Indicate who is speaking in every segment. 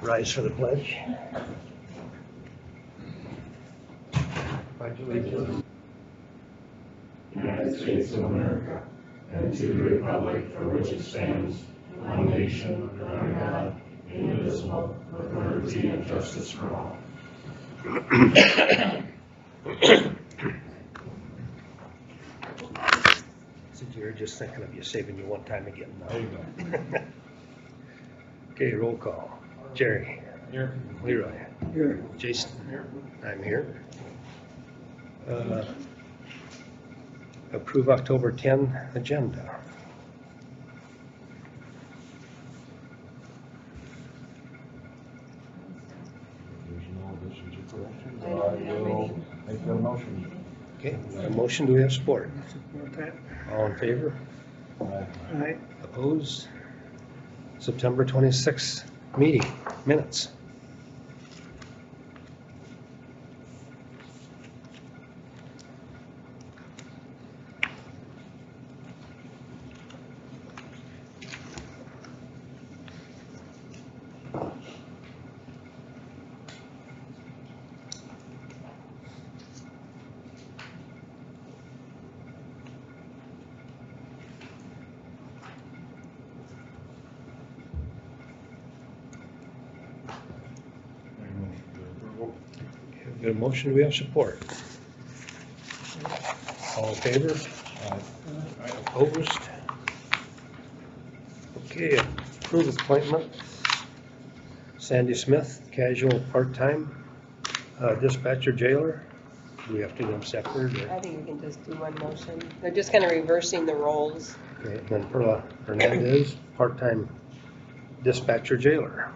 Speaker 1: Rise for the pledge. Pledge allegiance.
Speaker 2: United States of America, and to the republic for which it stands, one nation, under God, indivisible, with liberty and justice for all.
Speaker 1: Since you're just thinking of you, saving you one time again. There you go. Okay, roll call. Jerry.
Speaker 3: Here.
Speaker 1: Leroy.
Speaker 3: Here.
Speaker 1: Jason. Here. I'm here. Approve October 10 agenda.
Speaker 3: There's no additions or corrections. I will make that motion.
Speaker 1: Okay, a motion, do we have support?
Speaker 3: Support that.
Speaker 1: All in favor?
Speaker 3: Aye.
Speaker 1: Opposed? September 26th meeting minutes. Got a motion, do we have support? All in favor? Opposed? Okay, approve appointment. Sandy Smith, casual part-time dispatcher jailer. Do we have to do them separate?
Speaker 4: I think we can just do one motion. They're just kind of reversing the roles.
Speaker 1: Okay, and then Perla Hernandez, part-time dispatcher jailer.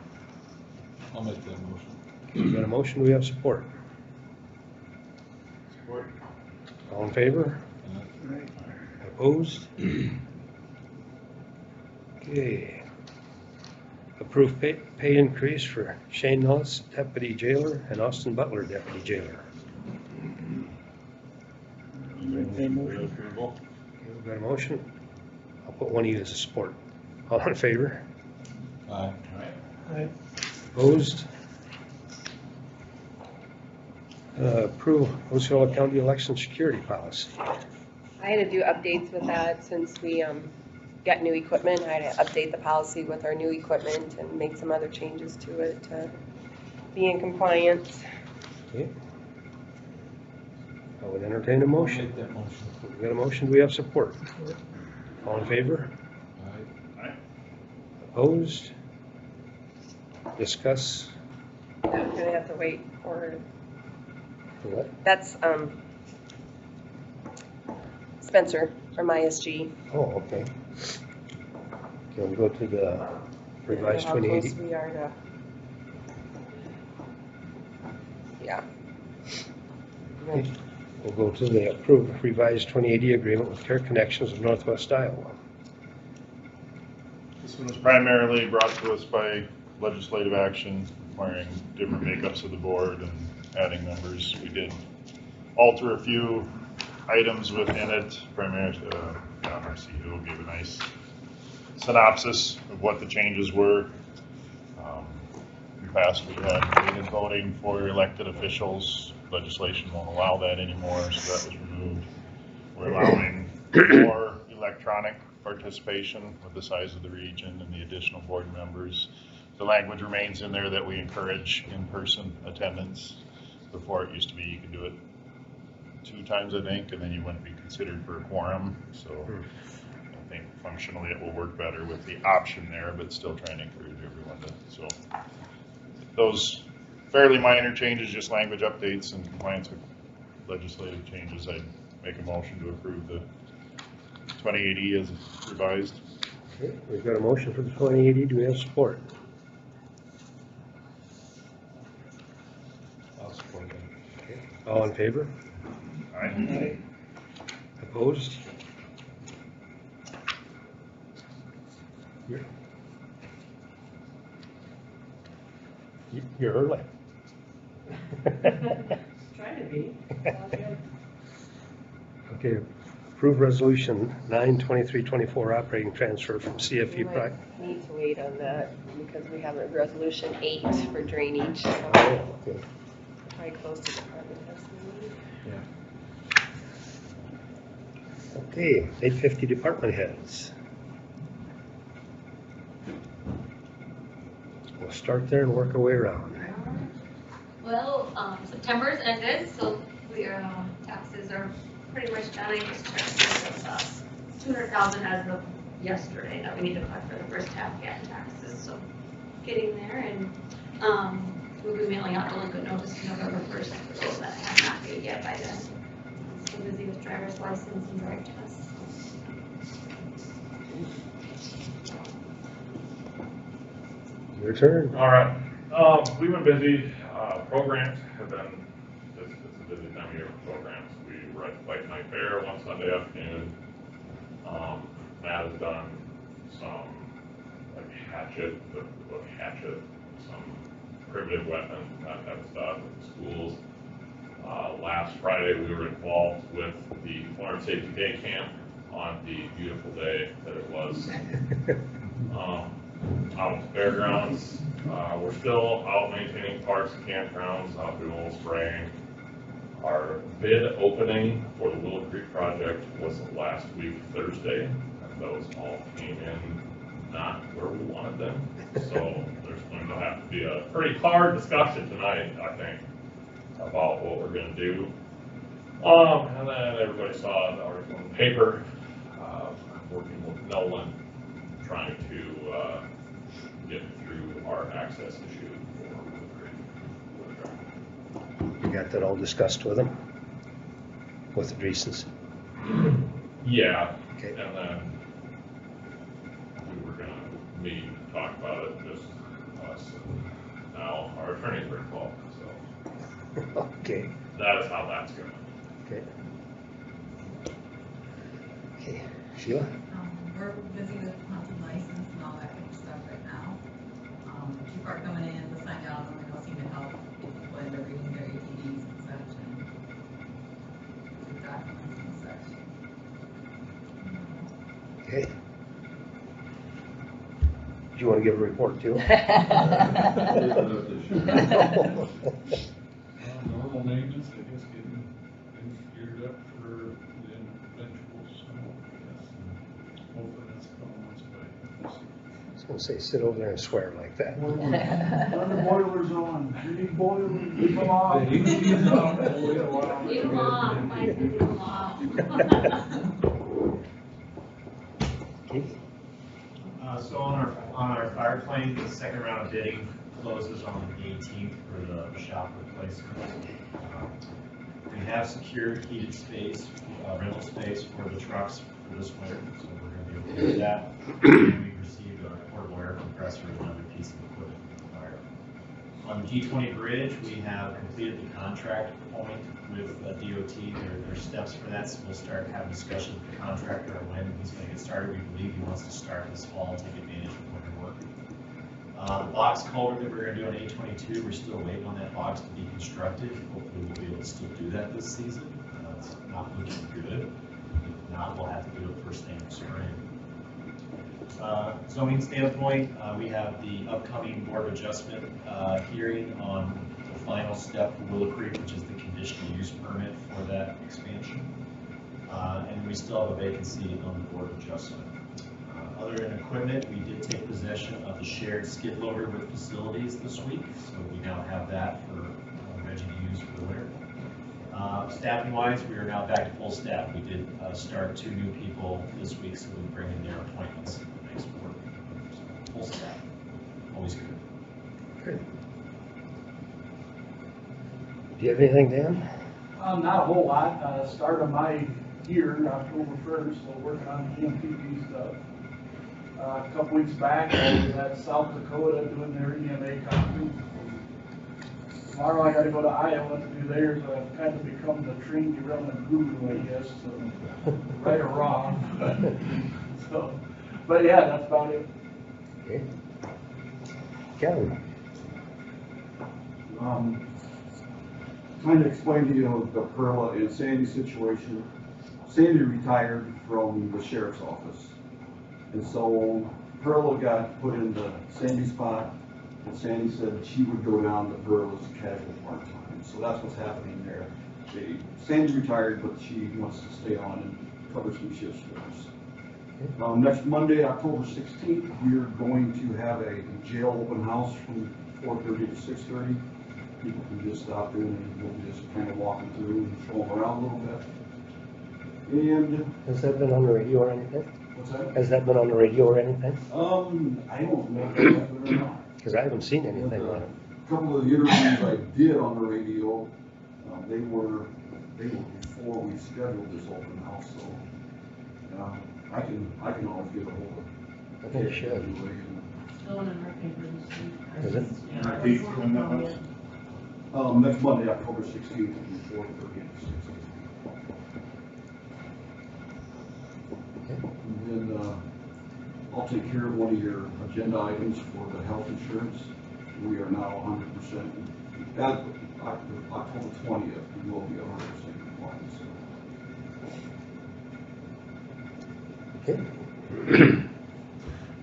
Speaker 3: I'll make that motion.
Speaker 1: We got a motion, do we have support?
Speaker 3: Support.
Speaker 1: All in favor?
Speaker 3: Aye.
Speaker 1: Opposed? Okay. Approve pay increase for Shane Nellis, deputy jailer, and Austin Butler, deputy jailer.
Speaker 3: Make motion. Approval.
Speaker 1: Okay, we've got a motion. I'll put one of you as a support. All in favor?
Speaker 3: Aye.
Speaker 4: Aye.
Speaker 1: Opposed? Approve Osceola County election security policy.
Speaker 4: I had to do updates with that since we got new equipment. I had to update the policy with our new equipment and make some other changes to it to be in compliance.
Speaker 1: Okay. I would entertain a motion.
Speaker 3: Make that motion.
Speaker 1: We got a motion, do we have support? All in favor?
Speaker 3: Aye.
Speaker 1: Opposed? Discuss.
Speaker 4: I'm gonna have to wait for,
Speaker 1: For what?
Speaker 4: that's Spencer from ISG.
Speaker 1: Oh, okay. Can we go to the revised
Speaker 4: How close
Speaker 1: 2080?
Speaker 4: we are to, yeah.
Speaker 1: Okay. We'll go to the approved revised 2080 agreement with Care Connections of Northwest Iowa.
Speaker 5: This one was primarily brought to us by legislative action requiring different makeups of the board and adding members. We did alter a few items within it, primarily John Arceo gave a nice synopsis of what the changes were. In the past, we had weighted voting for elected officials. Legislation won't allow that anymore, so that was removed. We're allowing more electronic participation with the size of the region and the additional board members. The language remains in there that we encourage in-person attendance. Before, it used to be you could do it 2 times, I think, and then you wouldn't be considered for a quorum. So I think functionally it will work better with the option there, but still trying to encourage everyone to. So those fairly minor changes, just language updates and compliance with legislative changes. I'd make a motion to approve the 2080 as revised.
Speaker 1: Okay, we've got a motion for the 2080. Do we have support?
Speaker 3: I'll support that.
Speaker 1: Okay. All in favor?
Speaker 5: Aye.
Speaker 1: Opposed? You're early.
Speaker 4: Trying to be.
Speaker 1: Okay, Approve resolution 9/23/24 operating transfer from
Speaker 4: We
Speaker 1: CFE
Speaker 4: might need to wait on that because we have a resolution 8 for drainage, so
Speaker 1: Oh, okay.
Speaker 4: probably close to department heads meeting.
Speaker 1: Okay, 8:50 department heads. We'll start there and work our way around.
Speaker 6: Well, September's ended, so taxes are pretty much done. I just checked there's 200,000 as of yesterday that we need to collect for the first half again taxes, so getting there, and we'll be mailing out delinquent notice November 1st for those that have not paid yet by then. So busy with driver's license and drug tests.
Speaker 1: Your turn.
Speaker 5: All right, we've been busy, programs have been, it's a busy time of year for programs. We were at the Fight Night Fair one Sunday afternoon. Matt has done some, like the book Hatchet, some primitive weapon, that type of stuff at the schools. Last Friday, we were involved with the Farm Safety Day Camp on the beautiful day that it was. Out at the fairgrounds, we're still out maintaining parks and campgrounds, out doing a little spraying. Our bid opening for the Willow Creek project was last week, Thursday, and those all came in not where we wanted them. So there's going to have to be a pretty hard discussion tonight, I think, about what we're going to do. And then everybody saw the article in the paper. I'm working with Nolan, trying to get through our access issue for Willow Creek.
Speaker 1: You got that all discussed with them? With the Dreesens?
Speaker 5: Yeah,
Speaker 1: Okay.
Speaker 5: and then we were gonna meet and talk about it, just us, and now our attorneys are involved, so
Speaker 1: Okay,
Speaker 5: that is how that's going.
Speaker 1: okay. Okay, Sheila?
Speaker 7: We're busy with hunting license and all that kind of stuff right now. People are coming in to sign out, and they don't seem to help when they're reading their ATVs and such, and the documents and such.
Speaker 1: Okay. Do you want to give a report too?
Speaker 3: Normal maintenance, I guess, getting geared up for the eventual snow, I guess. And hopefully that's a couple months away.
Speaker 1: I was gonna say, sit over there and swear like that.
Speaker 8: Run the boilers on, we need boilers, leave them off.
Speaker 3: The ATVs off, we'll wait a while.
Speaker 6: Leave them off, I can leave them off.
Speaker 1: Keith?
Speaker 9: So on our fire plane, the second round of bidding closes on the 18th for the shop replacement. We have secured heated space, rental space for the trucks for this winter, so we're going to be able to do that. And we received a portable air compressor and another piece of equipment from the fire. On the G20 bridge, we have completed the contract point with DOT, their steps for that, so we'll start having discussions with the contractor on when he's going to get started. We believe he wants to start this fall and take advantage of winter work. The box culvert that we're going to do on 822, we're still waiting on that box to be constructed. Hopefully we'll be able to still do that this season. It's not looking good. If not, we'll have to do it first thing in spring. Zoning standpoint, we have the upcoming Board of Adjustment hearing on the final step for Willow Creek, which is the conditional use permit for that expansion. And we still have a vacancy on the Board of Adjustment. Other than equipment, we did take possession of the shared skid loader with facilities this week, so we now have that for ready to use for the winter. Staffing wise, we are now back to full staff. We did start 2 new people this week, so we bring in their appointments in the next work. So full staff, always good.
Speaker 1: Good. Do you have anything, Dan?
Speaker 8: Not a whole lot, start of my year, October 1st, so working on the EMPP stuff. A couple weeks back, I was at South Dakota doing their EMA conference. Tomorrow I gotta go to Iowa to do theirs, so I've kind of become the trained derailment guru, I guess, so, right or wrong. So, but yeah, that's about it.
Speaker 1: Okay. Kevin?
Speaker 10: Trying to explain to you the Perla and Sandy situation. Sandy retired from the sheriff's office. And so Perla got put into Sandy's spot, and Sandy said she would go down to Perla's casual part-time. So that's what's happening there. Sandy retired, but she wants to stay on and cover some shifts for us. Next Monday, October 16th, we are going to have a jail open house from 4:30 to 6:30. People can just stop in and we'll just kind of walk them through and show them around a little bit. And
Speaker 1: Has that been on the radio or anything?
Speaker 10: what's that?
Speaker 1: Has that been on the radio or anything?
Speaker 10: I don't know if that's it or not.
Speaker 1: Because I haven't seen anything on it.
Speaker 10: A couple of the interviews I did on the radio, they were before we scheduled this open house, so I can always get a hold of.
Speaker 1: I think you should.
Speaker 11: Still in our paper this week.
Speaker 1: Is it?
Speaker 11: Yeah.
Speaker 5: Repeat when that was.
Speaker 10: Next Monday, October 16th, from 4:30 to 6:30. And then I'll take care of one of your agenda items for the health insurance. We are now 100%, as of October 20th, we will be 100% compliant.
Speaker 1: Okay.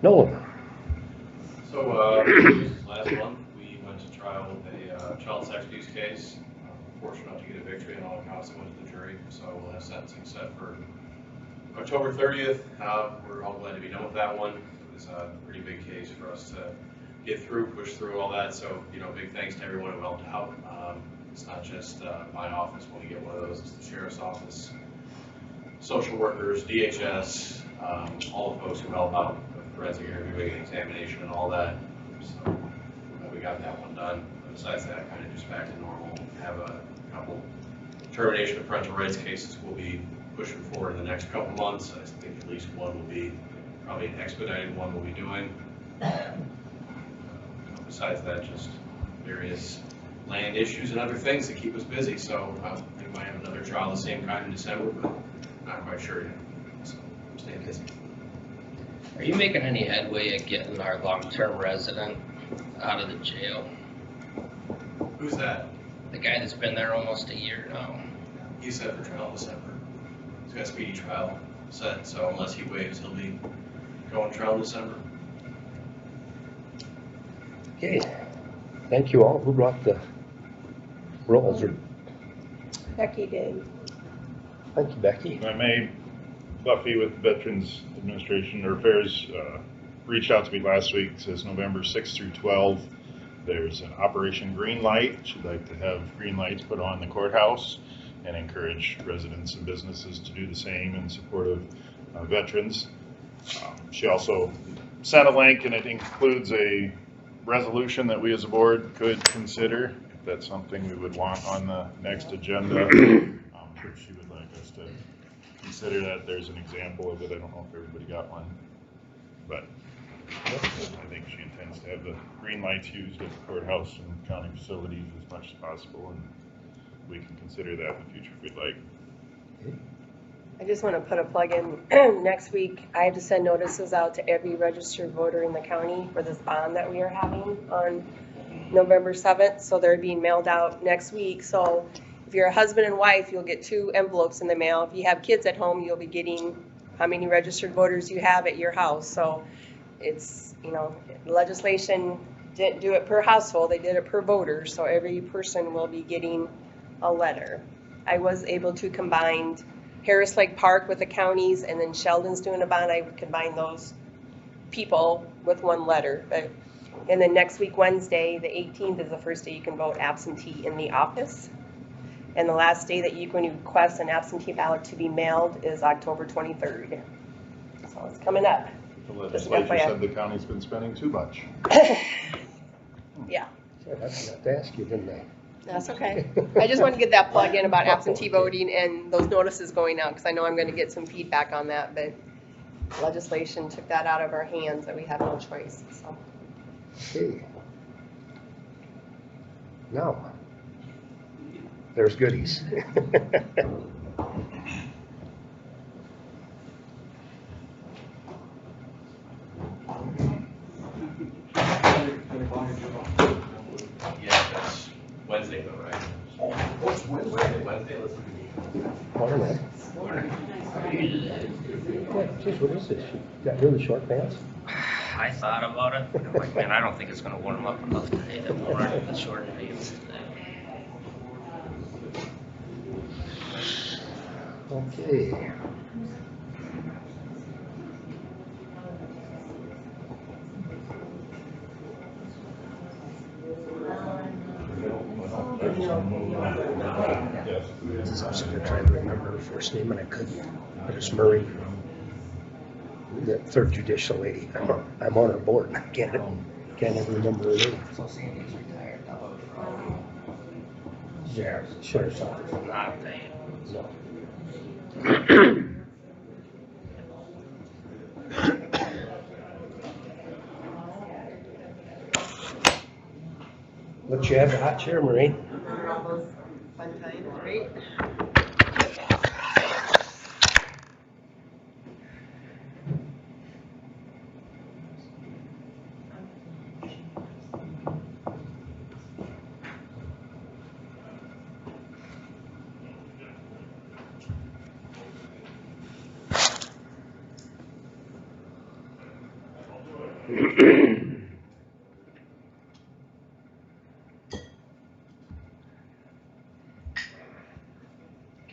Speaker 1: Nolan?
Speaker 12: So, last month, we went to trial with a child sex abuse case. Fortunate enough to get a victory on all accounts that went to the jury, so we'll have sentencing set for October 30th. We're all glad to be done with that one. It was a pretty big case for us to get through, push through all that, so, big thanks to everyone who helped out. It's not just my office when we get one of those, it's the sheriff's office, social workers, DHS, all the folks who help out with forensic interviewing and examination and all that. So we got that one done. Besides that, kind of just back to normal. Have a couple termination of parental rights cases we'll be pushing forward in the next couple months. I think at least one will be, probably an expedited one we'll be doing. Besides that, just various land issues and other things that keep us busy. So we might have another trial the same kind in December, but not quite sure yet. So I'm staying busy.
Speaker 13: Are you making any headway at getting our long-term resident out of the jail?
Speaker 12: Who's that?
Speaker 13: The guy that's been there almost a year now.
Speaker 12: He's set for trial in December. He's got a speedy trial set, so unless he waives, he'll be going to trial in December.
Speaker 1: Okay. Thank you all. Who brought the rolls?
Speaker 4: Becky did.
Speaker 1: Thank you, Becky.
Speaker 5: If I may, Buffy with Veterans Administration or Affairs reached out to me last week. It says November 6th through 12th. There's an Operation Green Light. She'd like to have green lights put on the courthouse and encourage residents and businesses to do the same in support of veterans. She also sent a link, and it includes a resolution that we as a board could consider if that's something we would want on the next agenda. She would like us to consider that. There's an example of it. I don't know if everybody got one, but I think she intends to have the green lights used at the courthouse and county facilities as much as possible, and we can consider that in the future if we'd like.
Speaker 4: I just want to put a plug in. Next week, I have to send notices out to every registered voter in the county for this bond that we are having on November 7th. So they're being mailed out next week. So if you're a husband and wife, you'll get 2 envelopes in the mail. If you have kids at home, you'll be getting how many registered voters you have at your house. So it's, legislation didn't do it per household, they did it per voter. So every person will be getting a letter. I was able to combine Harris Lake Park with the counties, and then Sheldon's doing a bond. I would combine those people with one letter. And then next week, Wednesday, the 18th, is the first day you can vote absentee in the office. And the last day that you can request an absentee ballot to be mailed is October 23rd. So it's coming up.
Speaker 5: The legislature said the county's been spending too much.
Speaker 4: Yeah.
Speaker 1: I forgot to ask you, didn't I?
Speaker 4: That's okay. I just wanted to get that plug in about absentee voting and those notices going out, because I know I'm going to get some feedback on that, but legislation took that out of our hands that we have no choice. So.
Speaker 1: Okay. Now, there's goodies.
Speaker 12: Yeah, that's Wednesday though, right?
Speaker 10: What's Wednesday?
Speaker 12: Wednesday, let's look at the.
Speaker 1: All right. Geez, what is this? You got really short pants?
Speaker 13: I thought about it, but I'm like, man, I don't think it's gonna warm up enough today that we'll run the short pants today.
Speaker 1: Okay. I was gonna try to remember her first name and I couldn't, but it's Murray. The third judicial lady. I'm on her board and I can't ever remember her name.
Speaker 13: So Sandy's retired now from
Speaker 1: Sheriff's office.
Speaker 13: not paying.
Speaker 1: No. Let you have the hot chair, Marie.
Speaker 4: All those fun times, right?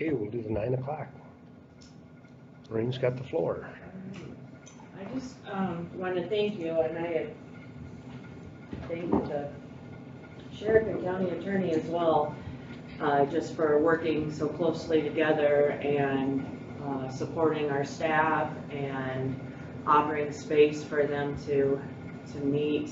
Speaker 1: Okay, we'll do the 9 o'clock. Maureen's got the floor.
Speaker 11: I just want to thank you, and I have thanked the sheriff and county attorney as well, just for working so closely together and supporting our staff and offering space for them to meet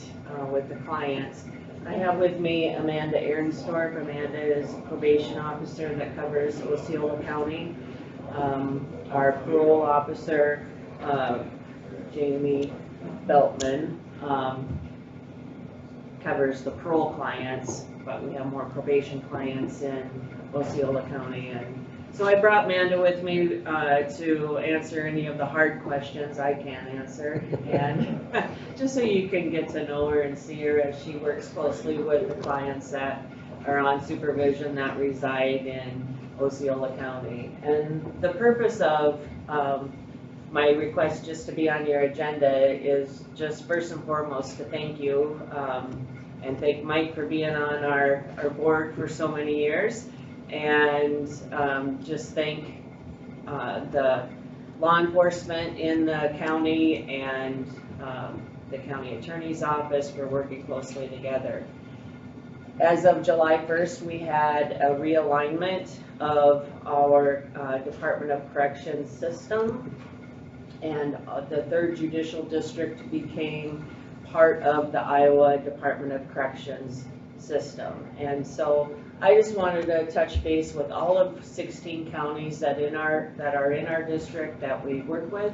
Speaker 11: with the clients. I have with me Amanda Ahrenstorff. Amanda is a probation officer that covers Osceola County. Our parole officer, Jamie Beltman, covers the parole clients, but we have more probation clients in Osceola County. And so I brought Amanda with me to answer any of the hard questions I can't answer, and just so you can get to know her and see her as she works closely with the clients that are on supervision that reside in Osceola County. And the purpose of my request just to be on your agenda is just first and foremost to thank you and thank Mike for being on our board for so many years, and just thank the law enforcement in the county and the county attorney's office for working closely together. As of July 1st, we had a realignment of our Department of Corrections system, and the 3rd Judicial District became part of the Iowa Department of Corrections system. And so I just wanted to touch base with all of 16 counties that are in our district that we work with,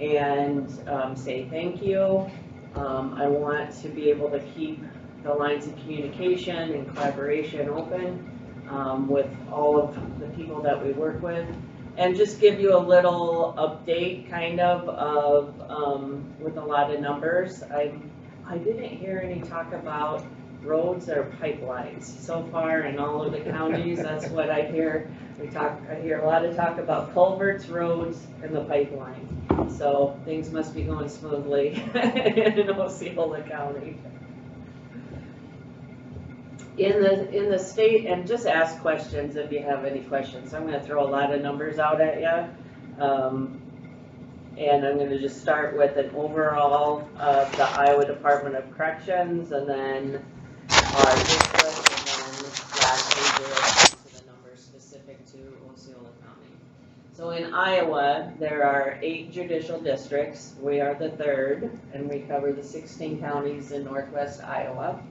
Speaker 11: and say thank you. I want to be able to keep the lines of communication and collaboration open with all of the people that we work with, and just give you a little update kind of with a lot of numbers. I didn't hear any talk about roads or pipelines so far in all of the counties. That's what I hear. I hear a lot of talk about culverts, roads, and the pipeline. So things must be going smoothly in Osceola County. In the state, and just ask questions if you have any questions. I'm going to throw a lot of numbers out at you. And I'm going to just start with an overall of the Iowa Department of Corrections, and then our district, and then lastly to the numbers specific to Osceola County. So in Iowa, there are 8 judicial districts. We are the 3rd, and we cover the 16 counties in northwest Iowa.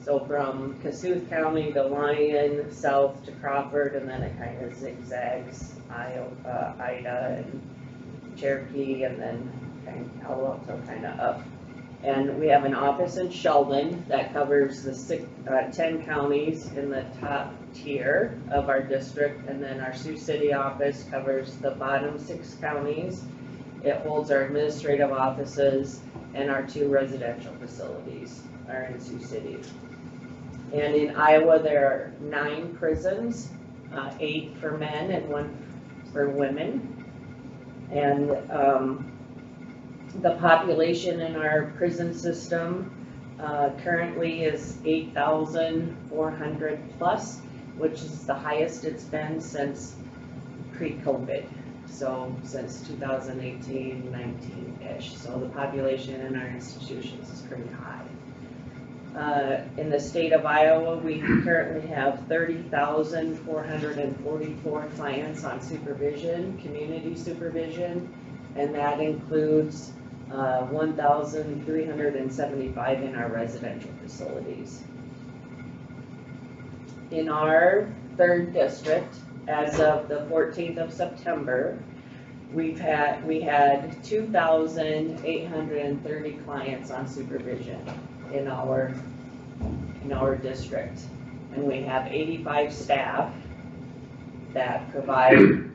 Speaker 11: So from Kasuth County to Lyon, south to Crawford, and then it kind of zigzags Ida and Cherokee, and then Palo Alto kind of up. And we have an office in Sheldon that covers the 10 counties in the top tier of our district, and then our Sioux City office covers the bottom 6 counties. It holds our administrative offices, and our 2 residential facilities are in Sioux City. And in Iowa, there are 9 prisons, 8 for men and 1 for women. And the population in our prison system currently is 8,400 plus, which is the highest it's been since pre-COVID. So since 2018, 19-ish. So the population in our institutions is pretty high. In the state of Iowa, we currently have 30,444 clients on supervision, community supervision, and that includes 1,375 in our residential facilities. In our 3rd district, as of the 14th of September, we had 2,830 clients on supervision in our district. And we have 85 staff that provide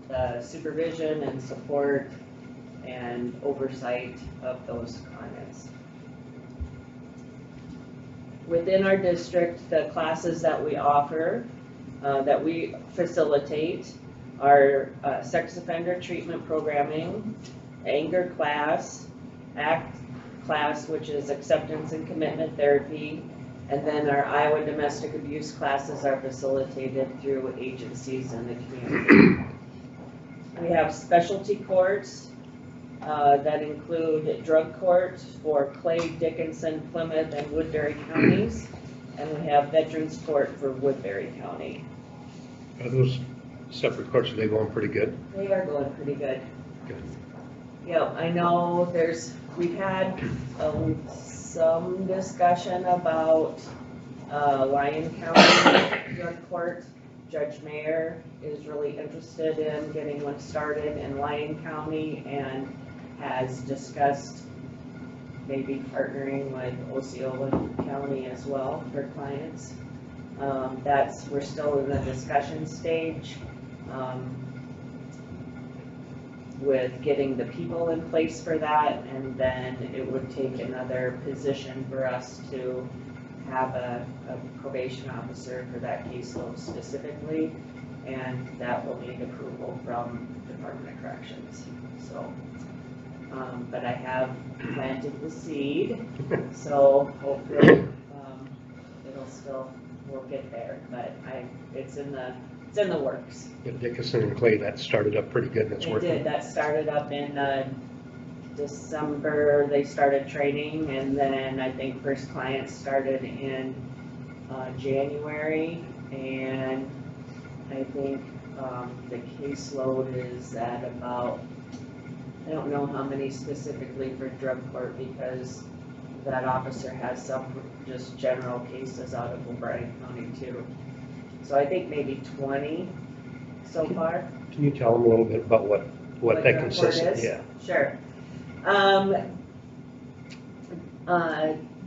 Speaker 11: the supervision and support and oversight of those clients. Within our district, the classes that we offer, that we facilitate, are sex offender treatment programming, anger class, ACT class, which is acceptance and commitment therapy, and then our Iowa domestic abuse classes are facilitated through agencies in the community. We have specialty courts that include drug courts for Clay, Dickinson, Plymouth, and Woodbury counties, and we have veterans court for Woodbury County.
Speaker 1: Are those separate courts, are they going pretty good?
Speaker 11: They are going pretty good.
Speaker 1: Good.
Speaker 11: Yeah, I know we've had some discussion about Lyon County Drug Court. Judge Mayer is really interested in getting one started in Lyon County and has discussed maybe partnering with Osceola County as well for clients. We're still in the discussion stage with getting the people in place for that, and then it would take another position for us to have a probation officer for that caseload specifically, and that will need approval from Department of Corrections. So, but I have planted the seed, so hopefully we'll get there, but it's in the works.
Speaker 1: Yeah, Dickinson and Clay, that started up pretty good and it's working.
Speaker 11: It did. That started up in December. They started training, and then I think first clients started in January, and I think the caseload is at about, I don't know how many specifically for drug court, because that officer has some just general cases out of O'Brien County too. So I think maybe 20 so far.
Speaker 1: Can you tell them a little bit about what that
Speaker 11: drug
Speaker 1: consists
Speaker 11: court
Speaker 1: of?
Speaker 11: is?
Speaker 1: Yeah.
Speaker 11: Sure.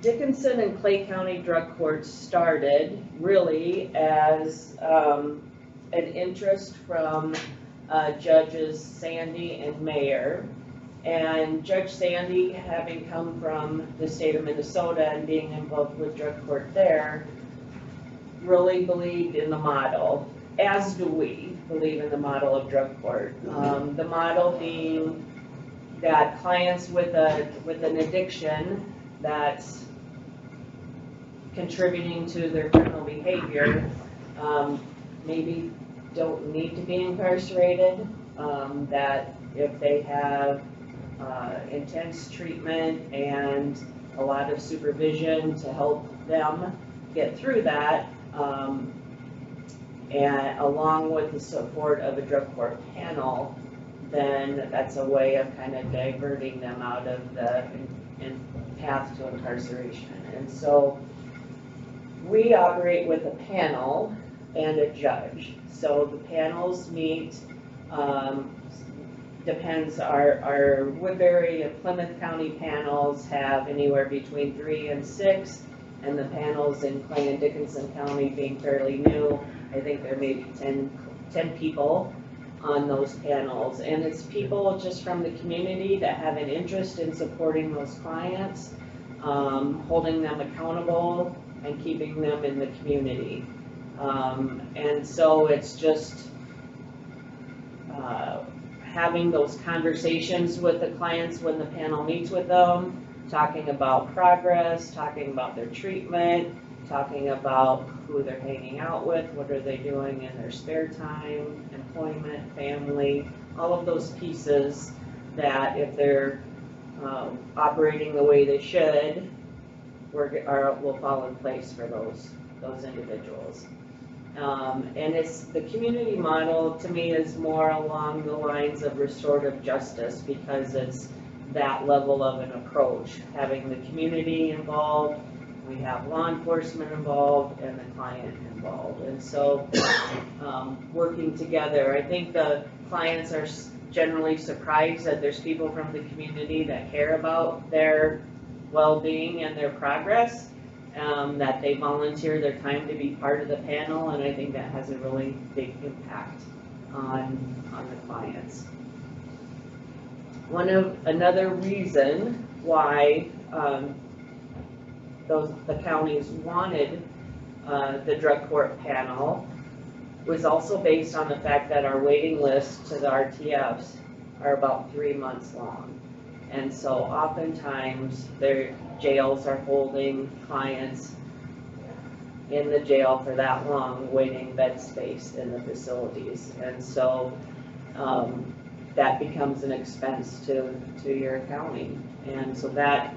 Speaker 11: Dickinson and Clay County drug courts started really as an interest from Judges Sandy and Mayer. And Judge Sandy, having come from the state of Minnesota and being involved with drug court there, really believed in the model, as do we believe in the model of drug court. The model being that clients with an addiction that's contributing to their criminal behavior maybe don't need to be incarcerated, that if they have intense treatment and a lot of supervision to help them get through that, and along with the support of a drug court panel, then that's a way of kind of diverting them out of the path to incarceration. And so we operate with a panel and a judge. So the panels meet, depends, our Woodbury and Plymouth County panels have anywhere between 3 and 6, and the panels in Clay and Dickinson County being fairly new, I think there may be 10 people on those panels. And it's people just from the community that have an interest in supporting those clients, holding them accountable and keeping them in the community. And so it's just having those conversations with the clients when the panel meets with them, talking about progress, talking about their treatment, talking about who they're hanging out with, what are they doing in their spare time, employment, family, all of those pieces that if they're operating the way they should, will fall in place for those individuals. And it's, the community model to me is more along the lines of restorative justice because it's that level of an approach, having the community involved, we have law enforcement involved and the client involved. And so working together, I think the clients are generally surprised that there's people from the community that care about their well-being and their progress, that they volunteer their time to be part of the panel, and I think that has a really big impact on the clients. Another reason why the counties wanted the drug court panel was also based on the fact that our waiting list to the RTFs are about 3 months long. And so oftentimes their jails are holding clients in the jail for that long, waiting bed space in the facilities. And so that becomes an expense to your county. And so that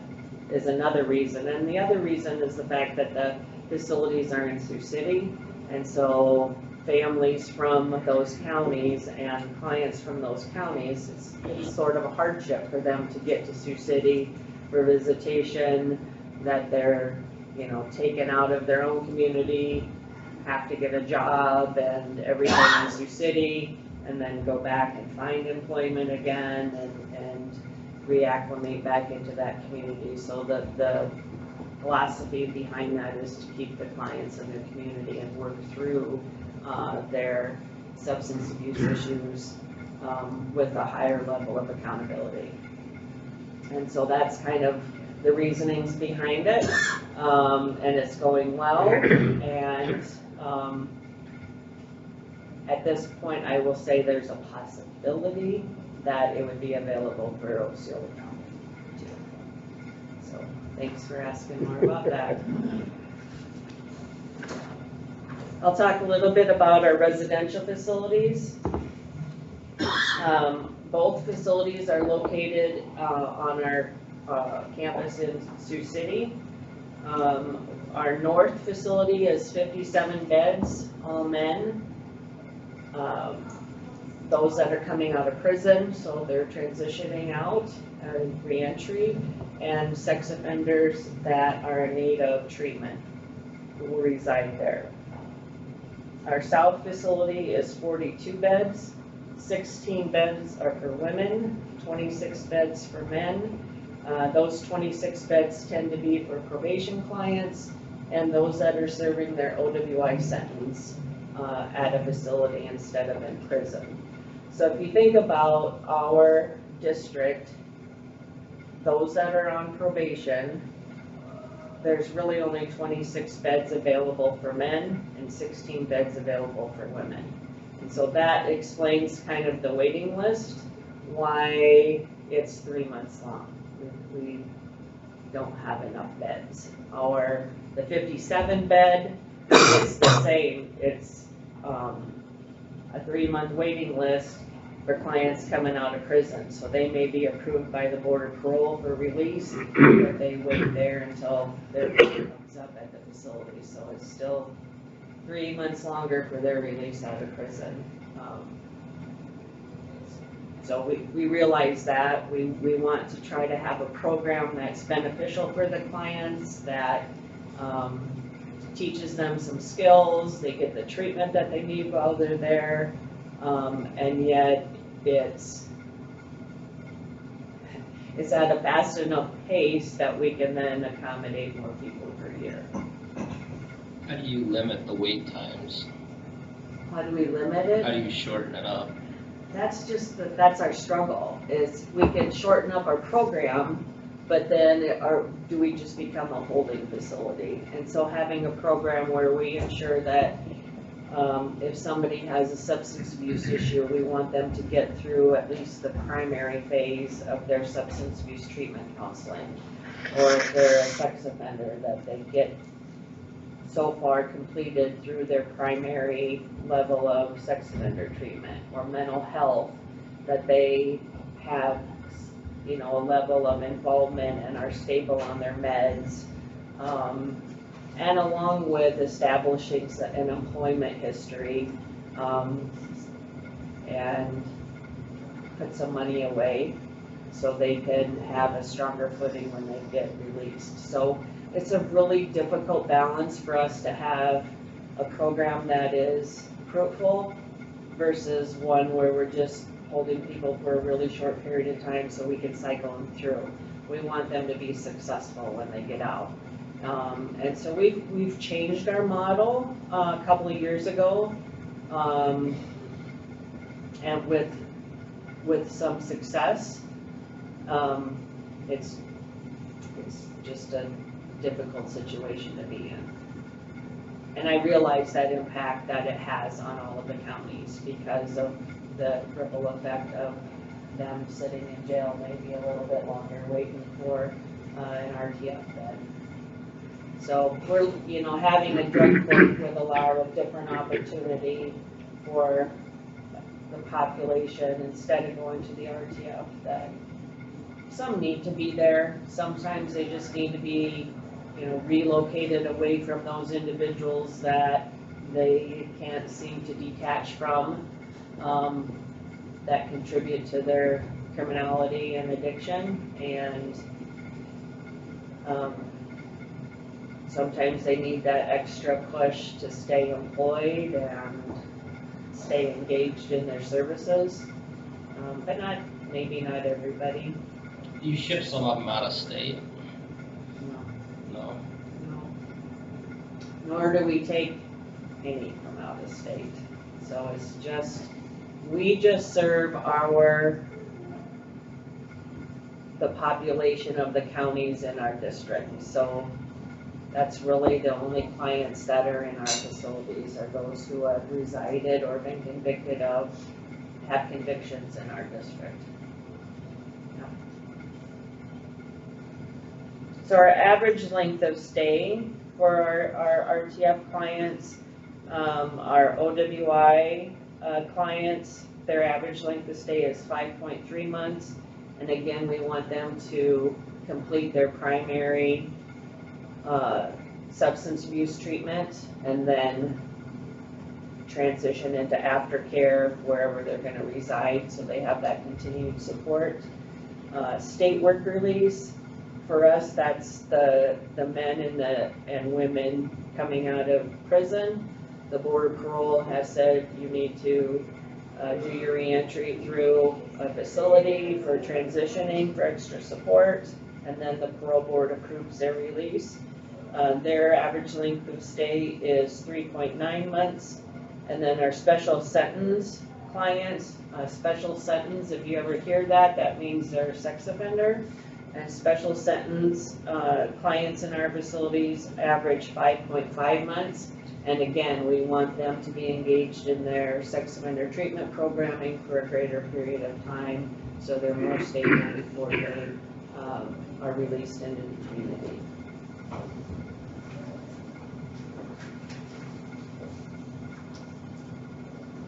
Speaker 11: is another reason. And the other reason is the fact that the facilities are in Sioux City. And so families from those counties and clients from those counties, it's sort of a hardship for them to get to Sioux City for visitation, that they're, taken out of their own community, have to get a job and everything in Sioux City, and then go back and find employment again and reacclimate back into that community. So the philosophy behind that is to keep the clients in their community and work through their substance abuse issues with a higher level of accountability. And so that's kind of the reasonings behind it, and it's going well. And at this point, I will say there's a possibility that it would be available for Osceola County too. So thanks for asking more about that. I'll talk a little bit about our residential facilities. Both facilities are located on our campus in Sioux City. Our north facility is 57 beds, all men. Those that are coming out of prison, so they're transitioning out and re-entry, and sex offenders that are in need of treatment will reside there. Our south facility is 42 beds, 16 beds are for women, 26 beds for men. Those 26 beds tend to be for probation clients and those that are serving their OWI sentence at a facility instead of in prison. So if you think about our district, those that are on probation, there's really only 26 beds available for men and 16 beds available for women. And so that explains kind of the waiting list, why it's 3 months long. We don't have enough beds. The 57 bed is the same. It's a 3-month waiting list for clients coming out of prison. So they may be approved by the Board of Parole for release, but they wait there until their vision comes up at the facility. So it's still 3 months longer for their release out of prison. So we realize that. We want to try to have a program that's beneficial for the clients, that teaches them some skills, they get the treatment that they need while they're there, and yet it's at a fast enough pace that we can then accommodate more people per year.
Speaker 13: How do you limit the wait times?
Speaker 11: How do we limit it?
Speaker 13: How do you shorten it up?
Speaker 11: That's our struggle, is we can shorten up our program, but then do we just become a holding facility? And so having a program where we ensure that If somebody has a substance abuse issue, we want them to get through at least the primary phase of their substance abuse treatment counseling. Or if they're a sex offender, that they get so far completed through their primary level of sex offender treatment or mental health, that they have, you know, a level of involvement and are stable on their meds. And along with establishing an employment history, and put some money away so they can have a stronger footing when they get released. So it's a really difficult balance for us to have a program that is fruitful versus one where we're just holding people for a really short period of time so we can cycle them through. We want them to be successful when they get out. And so we've changed our model a couple of years ago, and with some success. It's just a difficult situation to be in. And I realize that impact that it has on all of the counties because of the ripple effect of them sitting in jail maybe a little bit longer waiting for an RTF bed. So we're, you know, having a drug court with a lot of different opportunity for the population instead of going to the RTF. That some need to be there. Sometimes they just need to be, you know, relocated away from those individuals that they can't seem to detach from, that contribute to their criminality and addiction. And sometimes they need that extra push to stay employed and stay engaged in their services, but maybe not everybody.
Speaker 13: You ship some of them out of state?
Speaker 11: No.
Speaker 13: No.
Speaker 11: Nor do we take any from out of state. So it's just, we just serve the population of the counties in our district. So that's really the only clients that are in our facilities are those who have resided or been convicted of, have convictions in our district. Yeah. So our average length of stay for our RTF clients, our OWI clients, their average length of stay is 5.3 months. And again, we want them to complete their primary substance abuse treatment and then transition into aftercare wherever they're going to reside, so they have that continued support. State work release, for us, that's the men and women coming out of prison. The Board of Parole has said you need to do your reentry through a facility for transitioning for extra support, and then the parole board approves their release. Their average length of stay is 3.9 months. And then our special sentence clients, special sentence, if you ever hear that, that means they're a sex offender. And special sentence clients in our facilities average 5.5 months. And again, we want them to be engaged in their sex offender treatment programming for a greater period of time, so they're more stable before they are released into the community.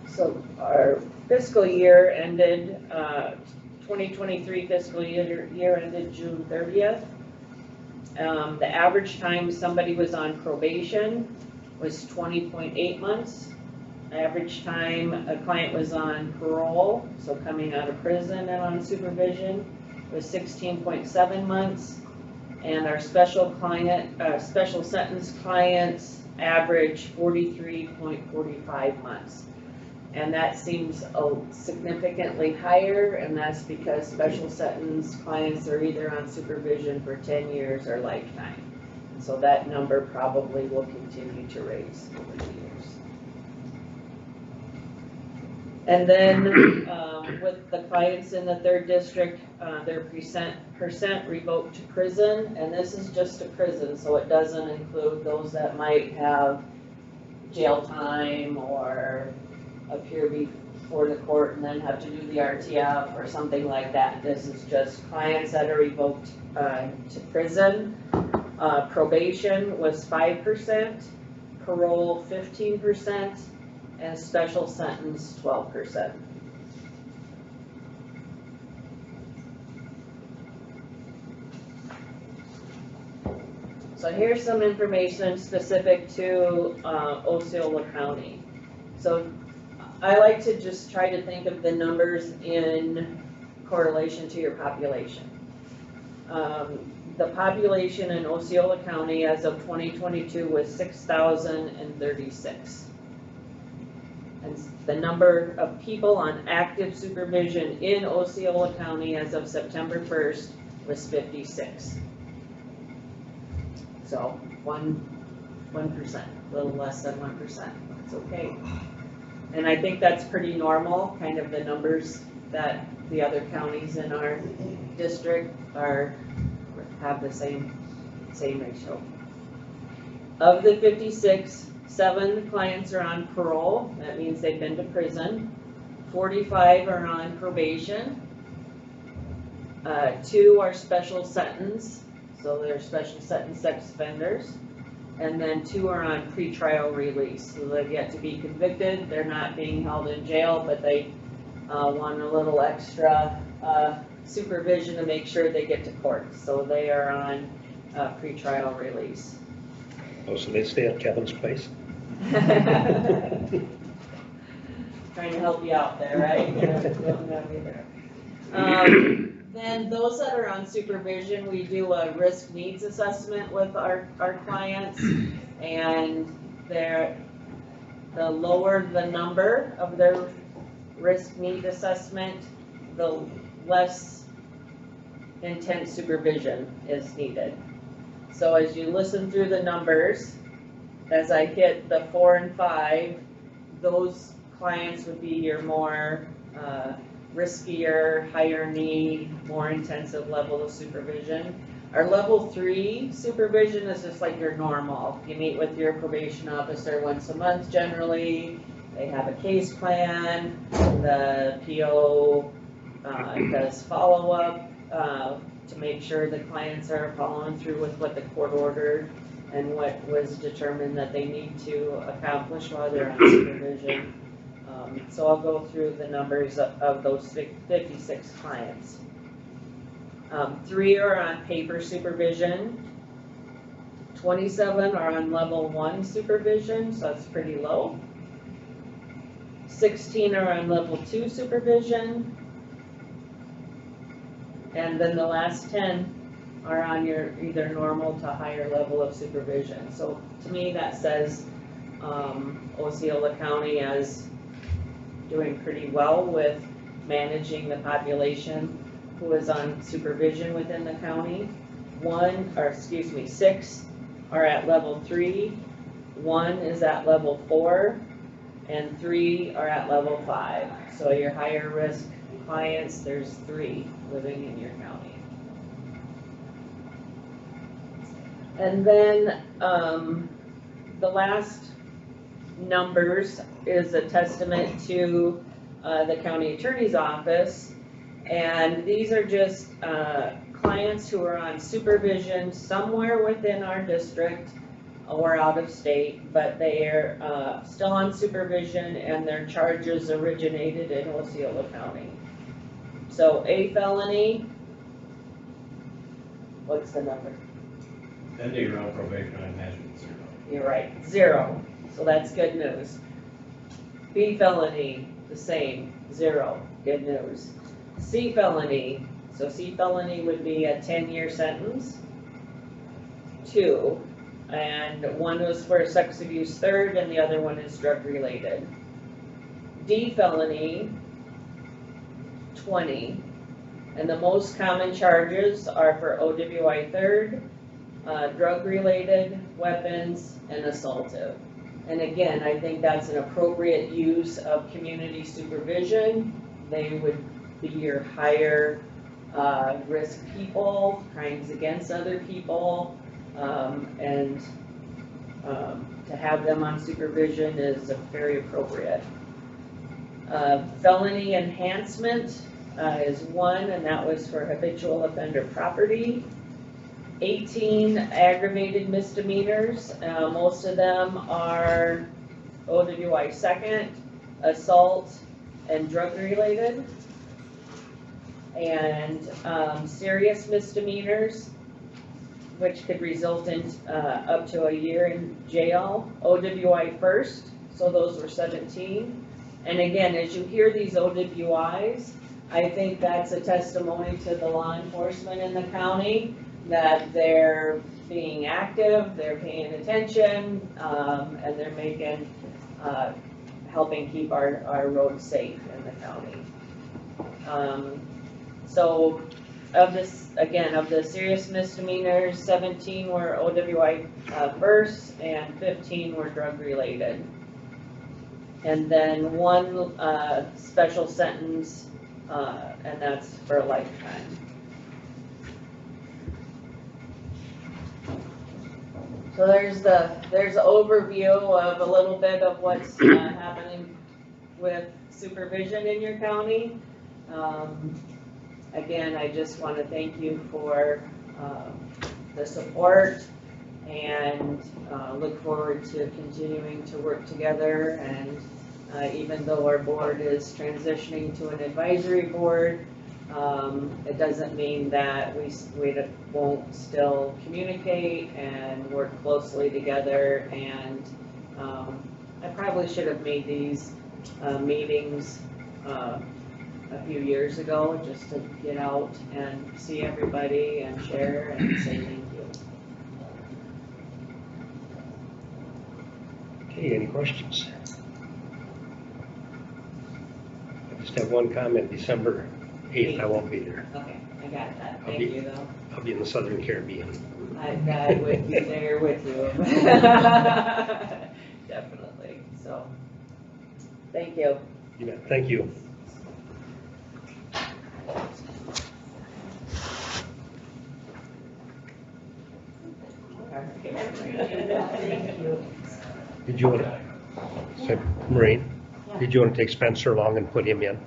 Speaker 11: So our fiscal year ended, 2023 fiscal year ended June 30th. The average time somebody was on probation was 20.8 months. Average time a client was on parole, so coming out of prison and on supervision, was 16.7 months. And our special sentence clients average 43.45 months. And that seems significantly higher, and that's because special sentence clients are either on supervision for 10 years or lifetime. And so that number probably will continue to raise over the years. And then with the clients in the 3rd district, their percent revoked to prison, and this is just to prison, so it doesn't include those that might have jail time or appear before the court and then have to do the RTF or something like that. This is just clients that are revoked to prison. Probation was 5%, parole 15%, and special sentence 12%. So here's some information specific to Osceola County. So I like to just try to think of the numbers in correlation to your population. The population in Osceola County as of 2022 was 6,036. And the number of people on active supervision in Osceola County as of September 1st was 56. So 1%, a little less than 1%, it's okay. And I think that's pretty normal, kind of the numbers that the other counties in our district have the same ratio. Of the 56, 7 clients are on parole, that means they've been to prison. 45 are on probation. 2 are special sentence, so they're special sentence sex offenders. And then 2 are on pretrial release, so they've yet to be convicted. They're not being held in jail, but they want a little extra supervision to make sure they get to court. So they are on pretrial release.
Speaker 1: Oh, so they stay at Kevin's place?
Speaker 11: Trying to help you out there, right? Then those that are on supervision, we do a risk needs assessment with our clients, and the lower the number of their risk need assessment, the less intense supervision is needed. So as you listen through the numbers, as I hit the 4 and 5, those clients would be your more riskier, higher need, more intensive level of supervision. Our level 3 supervision is just like your normal. You meet with your probation officer once a month generally. They have a case plan. The PO does follow-up to make sure the clients are following through with what the court ordered and what was determined that they need to accomplish while they're on supervision. So I'll go through the numbers of those 56 clients. 3 are on paper supervision. 27 are on level 1 supervision, so that's pretty low. 16 are on level 2 supervision. And then the last 10 are on your either normal to higher level of supervision. So to me, that says Osceola County as doing pretty well with managing the population who is on supervision within the county. 6 are at level 3, 1 is at level 4, and 3 are at level 5. So your higher risk clients, there's 3 living in your county. And then the last numbers is a testament to the county attorney's office, and these are just clients who are on supervision somewhere within our district or out of state, but they are still on supervision and their charges originated in Osceola County. So a felony, what's the number?
Speaker 9: Then you're on probation, I imagine, 0.
Speaker 11: You're right, 0. So that's good news. B felony, the same, 0, good news. C felony, so C felony would be a 10-year sentence, 2, and one was for sex abuse 3rd, and the other one is drug related. D felony, 20, and the most common charges are for OWI 3rd, drug related, weapons, and assaultive. And again, I think that's an appropriate use of community supervision. They would be your higher risk people, crimes against other people, and to have them on supervision is very appropriate. Felony enhancement is one, and that was for habitual offender property. 18 aggravated misdemeanors, most of them are OWI second, assault, and drug related. And serious misdemeanors, which could result in up to a year in jail, OWI first, so those were 17. And again, as you hear these OWIs, I think that's a testimony to the law enforcement in the county that they're being active, they're paying attention, and they're making, helping keep our roads safe in the county. So of this, again, of the serious misdemeanors, 17 were OWI first and 15 were drug related. And then one special sentence, and that's for a lifetime. So there's the overview of a little bit of what's happening with supervision in your county. Again, I just want to thank you for the support and look forward to continuing to work together. And even though our board is transitioning to an advisory board, it doesn't mean that we won't still communicate and work closely together. And I probably should have made these meetings a few years ago, just to get out and see everybody and share and say thank you.
Speaker 1: Okay, any questions? I just have one comment, December 8th, I won't be there.
Speaker 11: Okay, I got that.
Speaker 1: I'll
Speaker 11: Thank
Speaker 1: be-
Speaker 11: you, though.
Speaker 1: I'll be in the Southern Caribbean.
Speaker 11: I would be there with you. Definitely, so, thank you.
Speaker 1: You bet, thank you. Did you want to, Maureen, did you want to take Spencer along and put him in?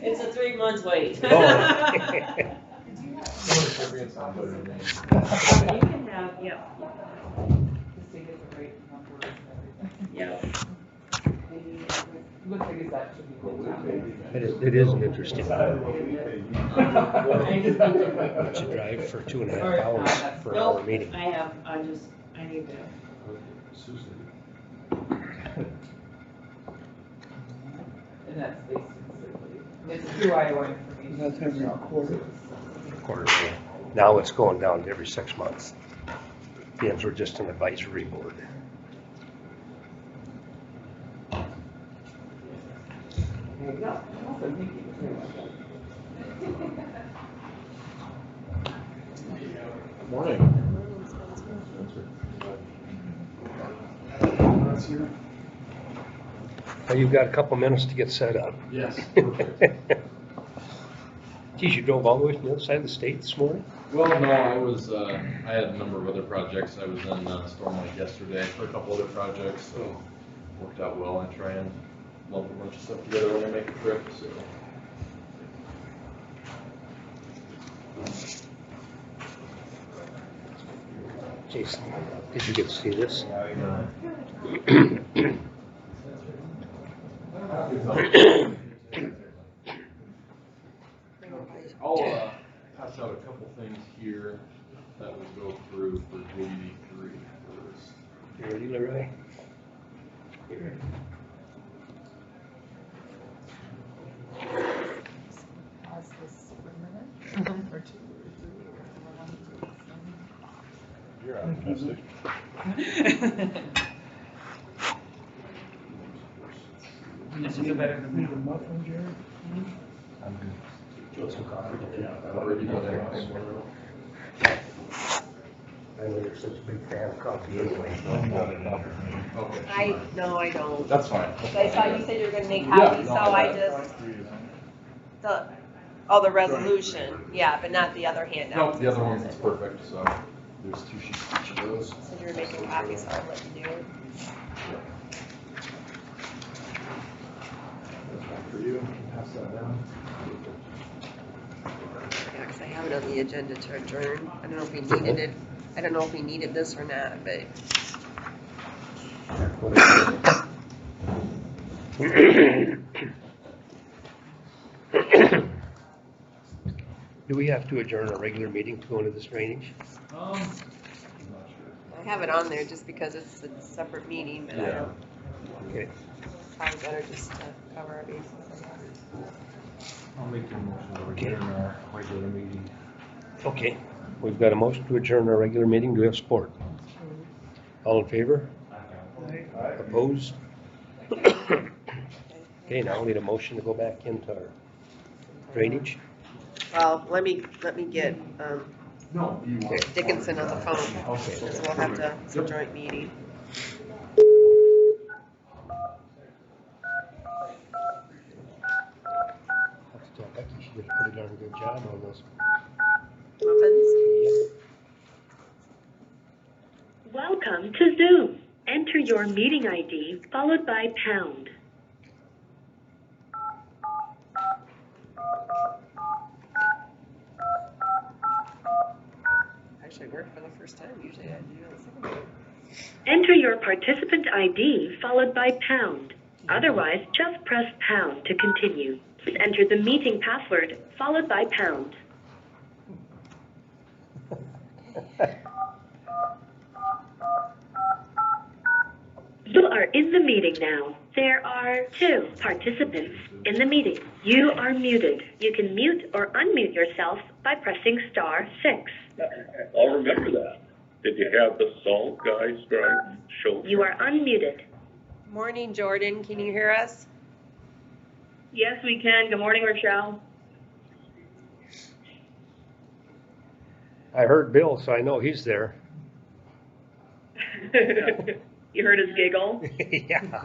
Speaker 11: It's a 3 months wait.
Speaker 1: Oh.
Speaker 11: You can have, yep.
Speaker 7: Just to get the right numbers and everything.
Speaker 11: Yep.
Speaker 7: Looks like it's actually good time.
Speaker 1: It is an interesting one. But you drive for 2.5 hours for an hour meeting.
Speaker 11: I need to.
Speaker 7: And that's basically, it's through Iowa information.
Speaker 8: That's every quarter.
Speaker 1: Quarterly. Now it's going down to every 6 months. The ends were just an advisory board.
Speaker 7: There you go. Awesome, thank you very much.
Speaker 2: Morning.
Speaker 1: Well, you've got a couple minutes to get set up.
Speaker 2: Yes, perfect.
Speaker 1: Geez, you drove all the way from the other side of the state this morning?
Speaker 14: Well, no, I had a number of other projects. I was in Storm Lake yesterday for a couple other projects, so worked out well. I try and lump a bunch of stuff together when I make a trip, so.
Speaker 1: Jason, did you get to see this?
Speaker 14: I'll pass out a couple things here that will go through for JD3 first.
Speaker 1: You ready, Leroy? Here.
Speaker 7: Pause this for a minute, or two, or three, or one.
Speaker 5: You're optimistic.
Speaker 7: This is better than
Speaker 8: Need a muffin, Jerry?
Speaker 5: I'm good.
Speaker 14: Already got that.
Speaker 1: I know you're such a big fan of coffee anyway.
Speaker 14: Okay.
Speaker 4: No, I don't.
Speaker 14: That's fine.
Speaker 4: So I saw you said you were gonna make
Speaker 14: Yeah,
Speaker 4: copies,
Speaker 14: no,
Speaker 4: so
Speaker 14: I
Speaker 4: I
Speaker 14: got it.
Speaker 4: just, the resolution, yeah, but not the other handout.
Speaker 14: Nope, the other one's perfect, so there's 2 sheets each of those.
Speaker 4: So you're making copy, so I'll let you do it.
Speaker 14: For you, pass that down.
Speaker 4: Yeah, 'cause I have it on the agenda to adjourn. I don't know if we needed it. I don't know if we needed this or not, but
Speaker 1: Do we have to adjourn a regular meeting to go into this drainage?
Speaker 14: I'm not sure.
Speaker 4: I have it on there just because it's a separate meeting, but I
Speaker 14: Yeah.
Speaker 4: don't,
Speaker 1: Okay.
Speaker 4: probably better just to cover our bases.
Speaker 14: I'll make the motion to adjourn our regular meeting.
Speaker 1: Okay, we've got a motion to adjourn our regular meeting. Do we have support? All in favor? Opposed? Okay, now we need a motion to go back into our drainage.
Speaker 4: Well, let me get,
Speaker 14: No, you want.
Speaker 4: Dickinson on the phone,
Speaker 1: Okay.
Speaker 4: because we'll have to, it's a joint meeting.
Speaker 1: Have to tell Becky she did a pretty darn good job on those.
Speaker 4: Muffins?
Speaker 15: Welcome to Zoom. Enter your meeting ID followed by pound.
Speaker 4: Actually worked for the first time. Usually I do the second time.
Speaker 15: Enter your participant ID followed by pound. Otherwise, just press pound to continue. Please enter the meeting password followed by pound. You are in the meeting now. There are 2 participants in the meeting. You are muted. You can mute or unmute yourself by pressing *6.
Speaker 2: I'll remember that. Did you have the salt guys drive and show?
Speaker 15: You are unmuted.
Speaker 4: Morning, Jordan. Can you hear us?
Speaker 15: Yes, we can. Good morning, Rochelle.
Speaker 1: I heard Bill, so I know he's there.
Speaker 15: You heard his giggle?
Speaker 1: Yeah.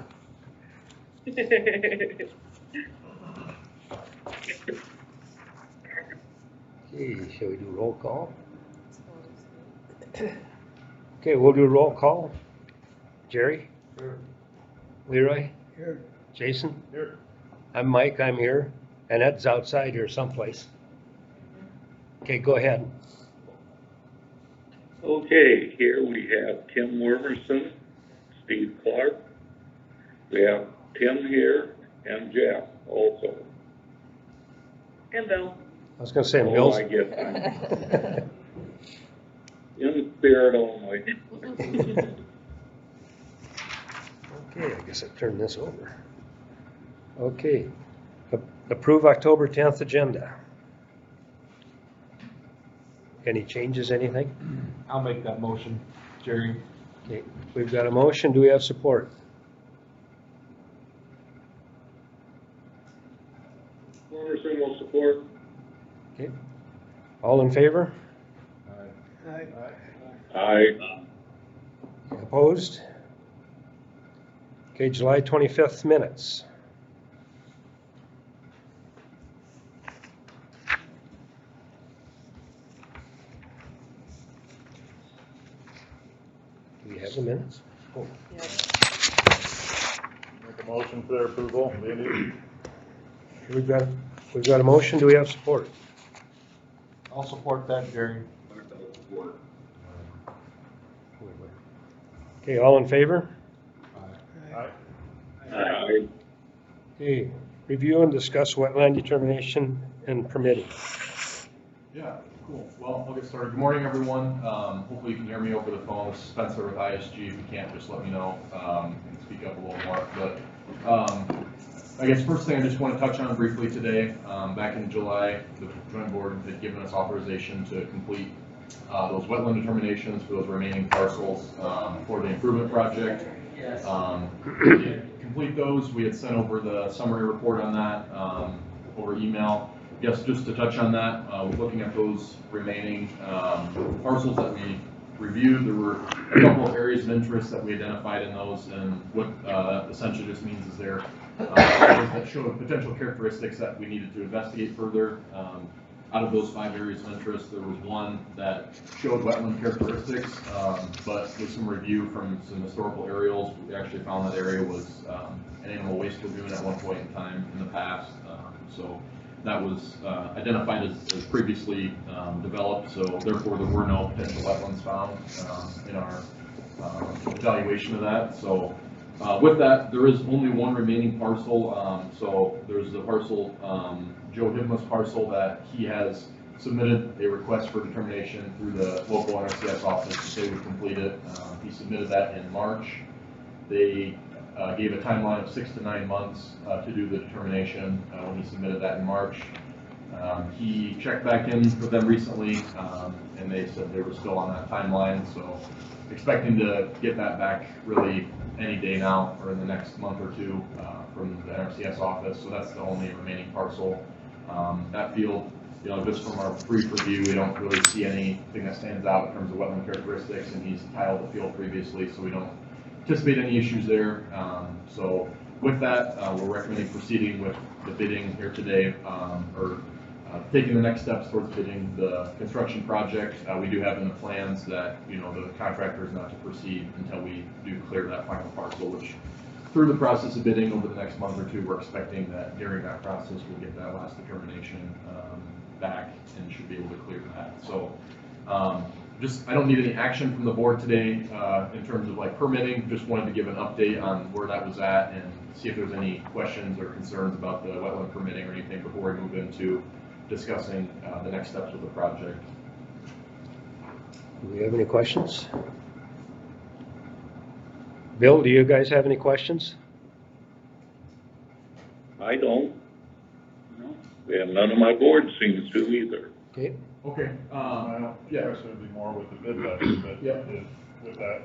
Speaker 1: Okay, shall we do roll call? Okay, we'll do roll call. Jerry?
Speaker 14: Here.
Speaker 1: Leroy?
Speaker 14: Here.
Speaker 1: Jason?
Speaker 14: Here.
Speaker 1: I'm Mike, I'm here. And Ed's outside here someplace. Okay, go ahead.
Speaker 2: Okay, here we have Kim Wormerson, Steve Clark. We have Tim here and Jeff also.
Speaker 15: And Bill.
Speaker 1: I was gonna say
Speaker 2: Oh,
Speaker 1: Bill's.
Speaker 2: I guess I'm in spirit only.
Speaker 1: Okay, I guess I turned this over. Okay, approve October 10th agenda. Any changes, anything?
Speaker 14: I'll make that motion, Jerry.
Speaker 1: Okay, we've got a motion. Do we have support?
Speaker 2: Wormerson will support.
Speaker 1: Okay, all in favor?
Speaker 2: Aye.
Speaker 1: Opposed? Okay, July 25th minutes. Do we have the minutes? Oh,
Speaker 5: Make a motion for their approval.
Speaker 1: we've got a motion. Do we have support?
Speaker 14: I'll support that, Jerry.
Speaker 1: Okay, all in favor?
Speaker 2: Aye.
Speaker 1: Okay, review and discuss wetland determination and permitting.
Speaker 14: Yeah, cool. Well, I'll get started. Good morning, everyone. Hopefully you can hear me over the phone. This is Spencer with ISG. If you can't, just let me know and speak up a little more. But I guess first thing I just want to touch on briefly today, back in July, the joint board had given us authorization to complete those wetland determinations for those remaining parcels for the improvement project. We did complete those. We had sent over the summary report on that over email. Yes, just to touch on that, looking at those remaining parcels that we reviewed, there were a couple of areas of interest that we identified in those, and what essentially just means is there areas that showed potential characteristics that we needed to investigate further. Out of those 5 areas of interest, there was one that showed wetland characteristics, but with some review from some historical aerials, we actually found that area was an animal waste lagoon at one point in time in the past. So that was identified as previously developed, so therefore there were no potential wetlands found in our evaluation of that. So with that, there is only one remaining parcel. So there's the parcel, Joe Hibma's parcel, that he has submitted a request for determination through the local NRCS office to say we complete it. He submitted that in March. They gave a timeline of 6 to 9 months to do the determination when he submitted that in March. He checked back in with them recently, and they said they were still on that timeline, so expecting to get that back really any day now or in the next month or two from the NRCS office. So that's the only remaining parcel. That field, just from our brief review, we don't really see anything that stands out in terms of wetland characteristics, and he's tiled the field previously, so we don't anticipate any issues there. So with that, we're recommending proceeding with the bidding here today, or taking the next steps towards bidding the construction project. We do have in the plans that, the contractor is not to proceed until we do clear that final parcel, which through the process of bidding over the next month or two, we're expecting that during that process, we'll get that last determination back and should be able to clear that. So I don't need any action from the board today in terms of like permitting. Just wanted to give an update on where that was at and see if there's any questions or concerns about the wetland permitting or anything before we move into discussing the next steps of the project.
Speaker 1: Do we have any questions? Bill, do you guys have any questions?
Speaker 2: I don't. No. And none of my board seems to either.
Speaker 1: Okay.
Speaker 14: Okay.
Speaker 5: Yeah, question would be more with the bid letter, but if with that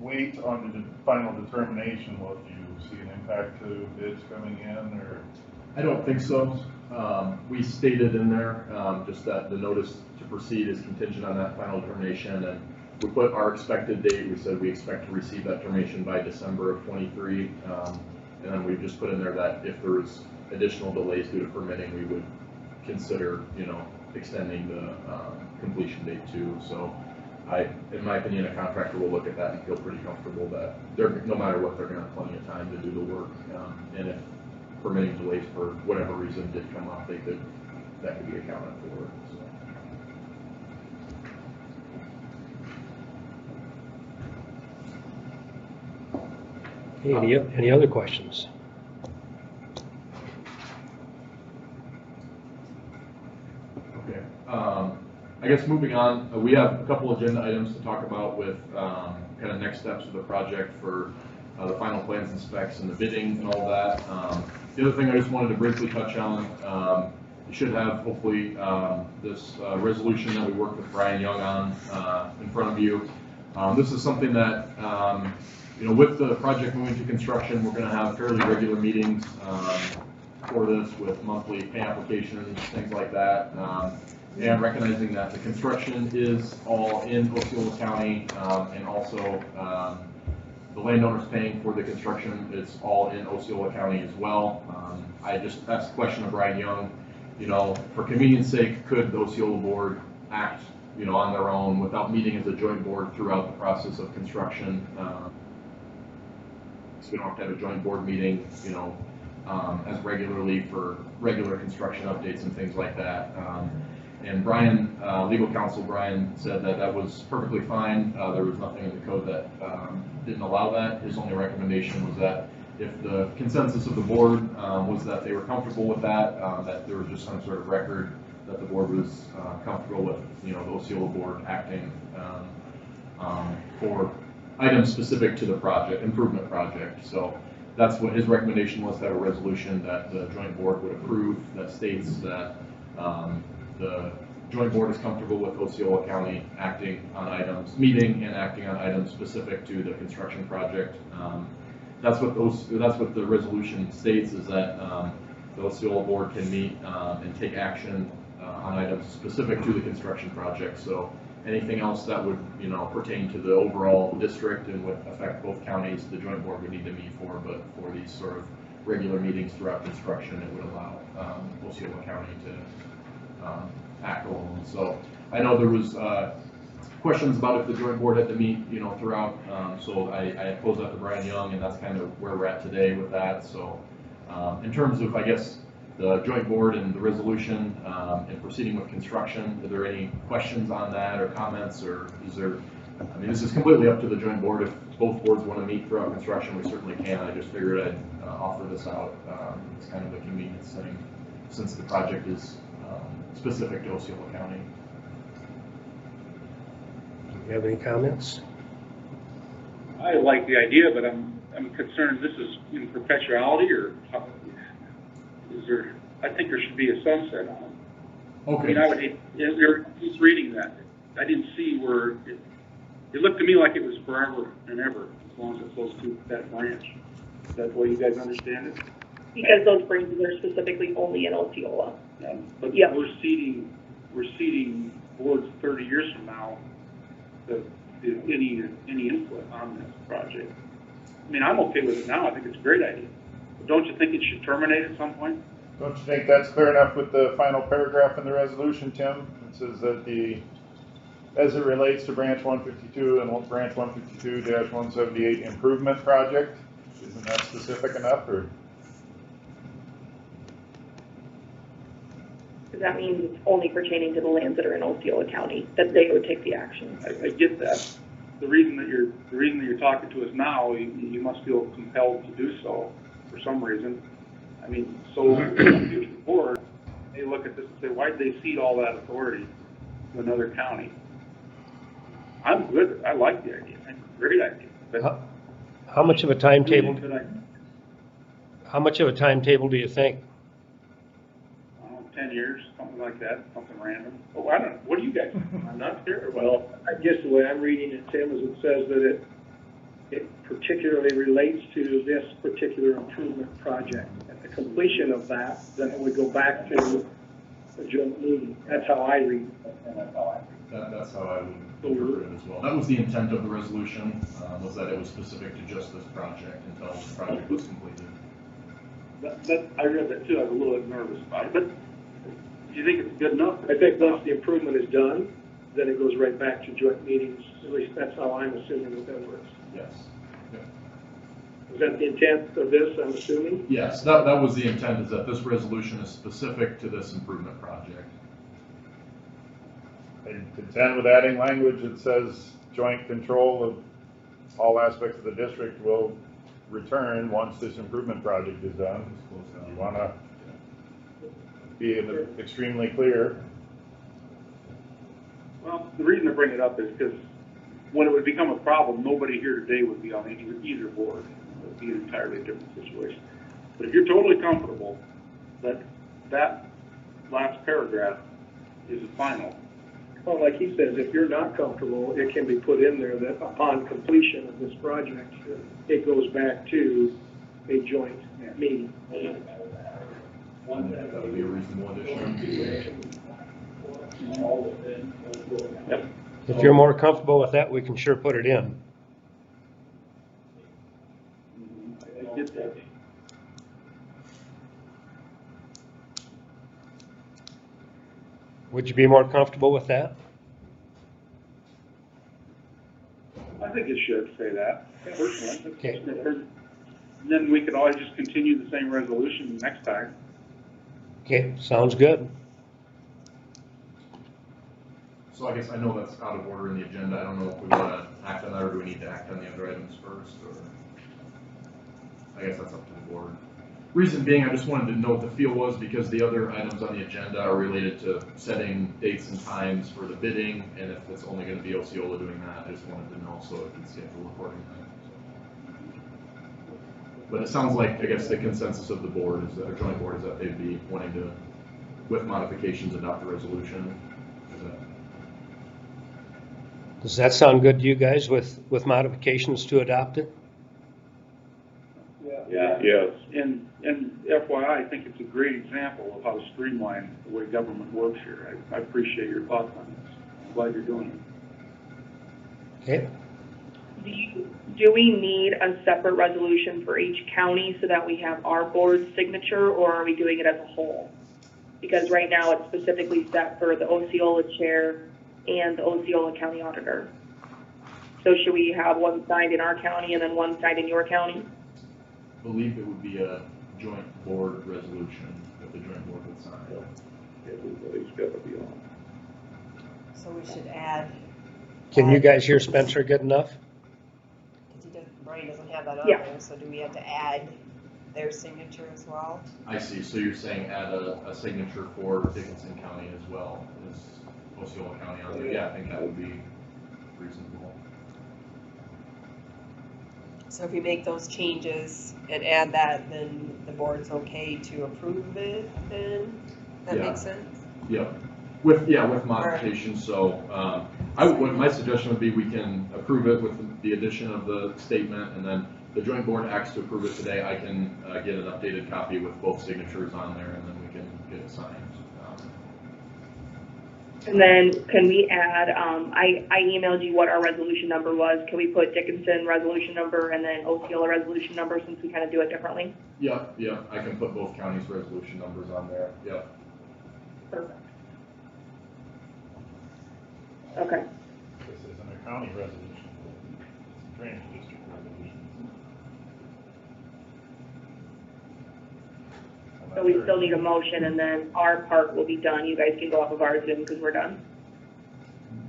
Speaker 5: wait on the final determination, will you see an impact to bids coming in, or?
Speaker 14: I don't think so. We stated in there just that the notice to proceed is contingent on that final determination, and we put our expected date. We said we expect to receive that determination by December of 23, and then we just put in there that if there was additional delays due to permitting, we would consider, extending the completion date too. So in my opinion, a contractor will look at that and feel pretty comfortable that no matter what, they're going to have plenty of time to do the work. And if permitting delays for whatever reason did come up, that could be accounted for.
Speaker 1: Okay, any other questions?
Speaker 14: Okay. I guess moving on, we have a couple agenda items to talk about with kind of next steps of the project for the final plans and specs and the bidding and all that. The other thing I just wanted to briefly touch on, you should have hopefully this resolution that we worked with Brian Young on in front of you. This is something that, with the project moving to construction, we're going to have fairly regular meetings for this with monthly pay applications, things like that. And recognizing that the construction is all in Osceola County, and also the landowners paying for the construction is all in Osceola County as well. I just asked a question of Brian Young, for convenience sake, could the Osceola board act, on their own without meeting as a joint board throughout the process of construction? So we don't have to have a joint board meeting, as regularly for regular construction updates and things like that. And Brian, legal counsel Brian, said that was perfectly fine. There was nothing in the code that didn't allow that. His only recommendation was that if the consensus of the board was that they were comfortable with that, that there was just some sort of record that the board was comfortable with, the Osceola board acting for items specific to the project, improvement project. So that's what his recommendation was, to have a resolution that the joint board would approve that states that the joint board is comfortable with Osceola County acting on items, meeting and acting on items specific to the construction project. That's what the resolution states, is that the Osceola board can meet and take action on items specific to the construction project. So anything else that would, pertain to the overall district and would affect both counties, the joint board would need to meet for. But for these sort of regular meetings throughout construction, it would allow Osceola County to act alone. So I know there was questions about if the joint board had to meet, throughout. So I posed that to Brian Young, and that's kind of where we're at today with that. So in terms of, I guess, the joint board and the resolution and proceeding with construction, are there any questions on that or comments, or is there, this is completely up to the joint board. If both boards want to meet throughout construction, we certainly can. I just figured I'd offer this out. It's kind of a convenience thing since the project is specific to Osceola County.
Speaker 1: Do you have any comments?
Speaker 16: I like the idea, but I'm concerned this is in perpetuality, or is there, I think there should be a sunset on it.
Speaker 14: Okay.
Speaker 16: I mean, I would hate, just reading that, I didn't see where, it looked to me like it was forever and ever, as long as it flows to that branch. Is that the way you guys understand it?
Speaker 17: Because those branches are specifically only in Osceola.
Speaker 16: But
Speaker 17: Yep.
Speaker 16: we're seeding boards 30 years from now, any input on this project. I mean, I'm okay with it now, I think it's a great idea. But don't you think it should terminate at some point?
Speaker 5: Don't you think that's clear enough with the final paragraph in the resolution, Tim? It says that as it relates to branch 152 and branch 152-178 improvement project, isn't that specific enough, or?
Speaker 17: Because that means it's only pertaining to the lands that are in Osceola County, that they would take the action.
Speaker 16: I get that. The reason that you're talking to us now, you must feel compelled to do so for some reason. I mean, so the board, they look at this and say, why did they cede all that authority to another county? I'm good. I like the idea. I think it's a great idea. But
Speaker 1: How much of a timetable?
Speaker 16: Could I,
Speaker 1: How much of a timetable do you think?
Speaker 16: I don't know, 10 years, something like that, something random. Oh, I don't know. What do you guys think? I'm not there.
Speaker 18: Well, I guess the way I'm reading it, Tim, is it says that it particularly relates to this particular improvement project. At the completion of that, then it would go back to the joint meeting. That's how I read it.
Speaker 14: That's how I would interpret it as well. That was the intent of the resolution, was that it was specific to just this project until the project was completed.
Speaker 16: I read that too. I was a little bit nervous about it. But do you think it's good enough?
Speaker 18: I think once the improvement is done, then it goes right back to joint meetings. At least that's how I'm assuming that works.
Speaker 14: Yes.
Speaker 18: Is that the intent of this, I'm assuming?
Speaker 14: Yes, that was the intent, is that this resolution is specific to this improvement project.
Speaker 5: I contend with adding language that says joint control of all aspects of the district will return once this improvement project is done. You want to be extremely clear.
Speaker 16: Well, the reason I bring it up is because when it would become a problem, nobody here today would be on either board. It would be an entirely different situation. But if you're totally comfortable that that last paragraph is the final.
Speaker 18: Well, like he says, if you're not comfortable, it can be put in there that upon completion of this project, it goes back to a joint meeting.
Speaker 14: That would be a reasonable addition.
Speaker 16: Yep.
Speaker 1: If you're more comfortable with that, we can sure put it in.
Speaker 16: I get that.
Speaker 1: Would you be more comfortable with that?
Speaker 16: I think it should say that, personally.
Speaker 1: Okay.
Speaker 16: And then we could always just continue the same resolution next time.
Speaker 1: Okay, sounds good.
Speaker 14: So I guess I know that's out of order in the agenda. I don't know if we want to act on that, or do we need to act on the other items first, or I guess that's up to the board. Reason being, I just wanted to know what the feel was, because the other items on the agenda are related to setting dates and times for the bidding, and if it's only going to be Osceola doing that, I just wanted to know so it can schedule accordingly. But it sounds like, I guess, the consensus of the board is that, or joint board, is that they'd be wanting to, with modifications, adopt the resolution.
Speaker 1: Does that sound good to you guys with modifications to adopt it?
Speaker 16: Yeah. Yes. And FYI, I think it's a great example of how streamlined the way government works here. I appreciate your thoughts on this. I'm glad you're doing it.
Speaker 1: Okay.
Speaker 17: Do we need a separate resolution for each county so that we have our board's signature, or are we doing it as a whole? Because right now it's specifically set for the Osceola chair and the Osceola County auditor. So should we have one signed in our county and then one signed in your county?
Speaker 14: I believe it would be a joint board resolution that the joint board would sign.
Speaker 18: Everybody's gotta be on.
Speaker 4: So we should add.
Speaker 1: Can you guys hear Spencer good enough?
Speaker 4: Because Brian doesn't have that on
Speaker 17: Yeah.
Speaker 4: there, so do we have to add their signature as well?
Speaker 14: I see, so you're saying add a signature for Dickinson County as well as Osceola County on there? Yeah, I think that would be reasonable.
Speaker 4: So if we make those changes and add that, then the board's okay to approve it then? That
Speaker 14: Yeah.
Speaker 4: makes sense?
Speaker 14: Yep, with modifications, so, my suggestion would be we can approve it with the addition of the statement, and then the joint board acts to approve it today. I can, get an updated copy with both signatures on there, and then we can get it signed.
Speaker 17: And then can we add, I emailed you what our resolution number was. Can we put Dickinson resolution number and then Osceola resolution number since we kind of do it differently?
Speaker 14: Yep, I can put both counties' resolution numbers on there, yep.
Speaker 17: Perfect. Okay.
Speaker 5: This isn't a county resolution, it's a drainage district resolution.
Speaker 17: So we still need a motion and then our part will be done. You guys can go off of our Zoom because we're done.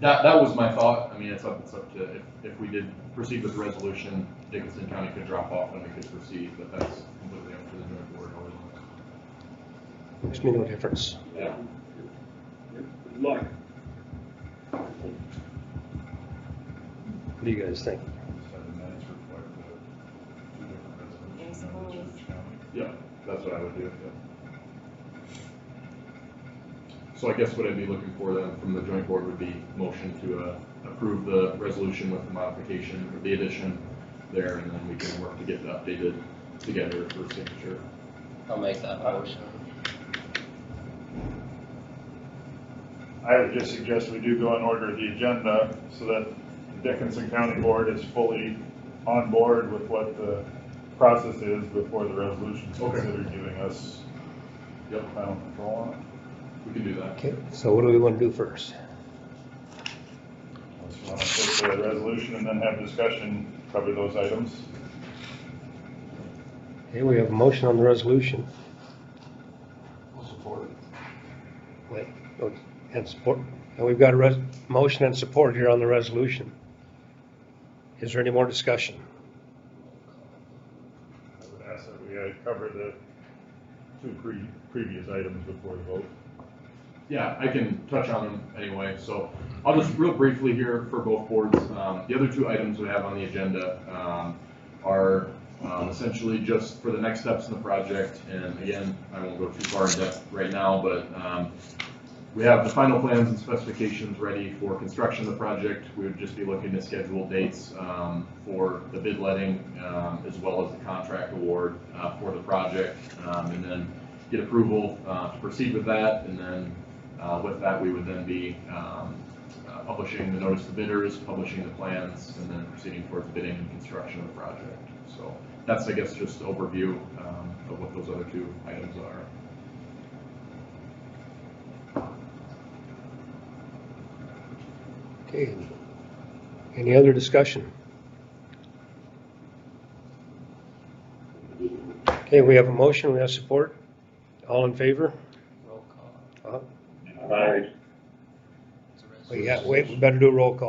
Speaker 14: That was my thought. I mean, it's up to, if we did proceed with the resolution, Dickinson County could drop off and we could proceed, but that's completely up to the joint board.
Speaker 1: Makes me no difference.
Speaker 14: Yeah.
Speaker 18: Good luck.
Speaker 1: What do you guys think?
Speaker 5: 7 minutes reflect the 2 different
Speaker 4: Yes,
Speaker 5: resolutions for each county.
Speaker 14: Yeah, that's what I would do, yeah. So I guess what I'd be looking for then from the joint board would be motion to approve the resolution with the modification or the addition there, and then we can work to get the updated together for signature.
Speaker 13: I'll make that motion.
Speaker 5: I would just suggest we do go in order of the agenda so that the Dickinson County Board is fully on board with what the process is before the resolution is considered giving us final control on it.
Speaker 14: We can do that.
Speaker 1: Okay, so what do we want to do first?
Speaker 5: Unless you want to take the resolution and then have discussion, cover those items.
Speaker 1: Okay, we have a motion on the resolution.
Speaker 5: Support it.
Speaker 1: Wait, and support, and we've got a motion and support here on the resolution. Is there any more discussion?
Speaker 5: I would ask that we cover the 2 previous items before the vote.
Speaker 14: Yeah, I can touch on them anyway. So I'll just real briefly here for both boards. The other 2 items we have on the agenda are essentially just for the next steps in the project. And again, I won't go too far in depth right now, but we have the final plans and specifications ready for construction of the project. We would just be looking to schedule dates for the bid letting as well as the contract award for the project, and then get approval to proceed with that. And then with that, we would then be publishing the notice to bidders, publishing the plans, and then proceeding towards bidding and construction of the project. So that's, I guess, just an overview of what those other 2 items are.
Speaker 1: Okay, any other discussion? Okay, we have a motion, we have support. All in favor?
Speaker 13: Roll call.
Speaker 18: Aye.
Speaker 1: Wait, we better do a roll call.